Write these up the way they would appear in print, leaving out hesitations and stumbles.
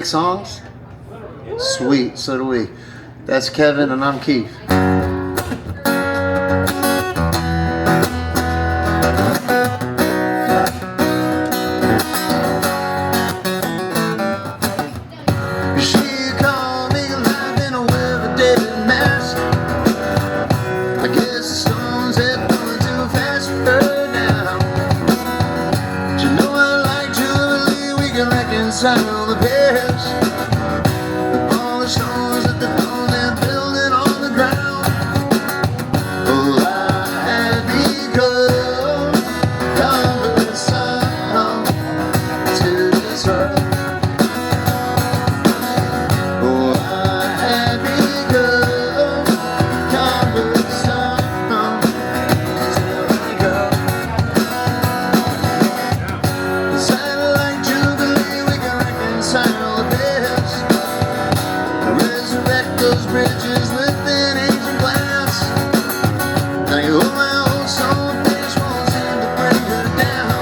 Songs? Sweet, so do we. That's Kevin and I'm Keith. She called me alive in a weather-dated mess. I guess the stones had gone too fast for her now. But you know I like to believe we can reconcile the past. All the stones that the thrown and building on the ground. Oh, I had become cumbersome to this earth. Oh, I had become cumbersome till I go. 'Cause I like to believe we can reconcile the past. Resurrect those bridges with an ancient glass. Now you hold my old soul, fish won't seem to bring her down.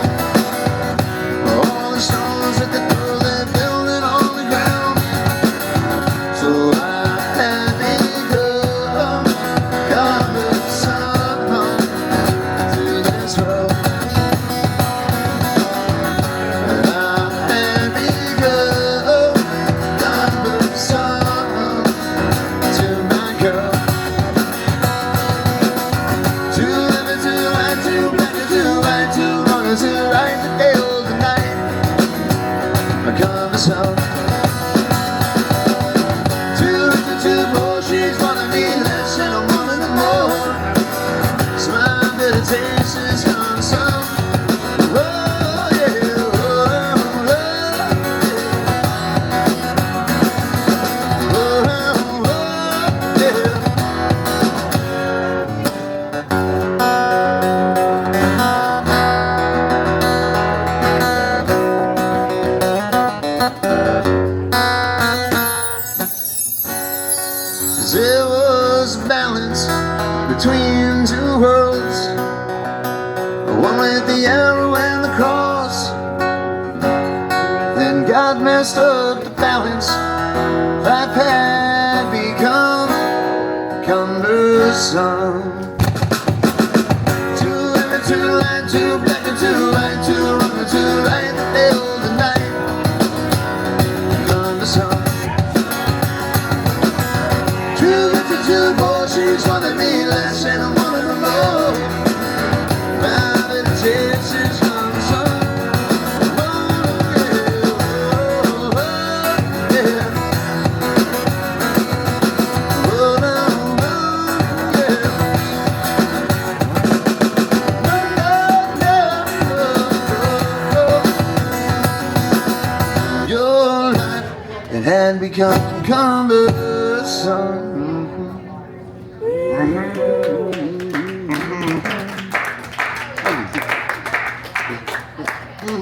All the stones that they throw, they're building on the ground. So I have become cumbersome to this world. And I have become cumbersome to my girl. Too living, too light, too black, too white, too long, too right, the day or the night. Cumbersome. Too rich and too poor, she's wanting me less and I'm wanting her more. So my bitter taste is cumbersome. Oh yeah, oh, oh, oh, yeah. There was a balance between two worlds, one with the arrow and the cross. Then God messed up the balance. Life had become cumbersome. Too heavy, too light, too black and too white, too wrong and too right, the day or the night. Cumbersome. Too rich and too poor, she's wanting me less and I'm wanting her more. My little taste is cumbersome. Oh yeah, oh, oh, yeah. Oh no, oh, yeah. No, no, no, no. Your life, it had become cumbersome.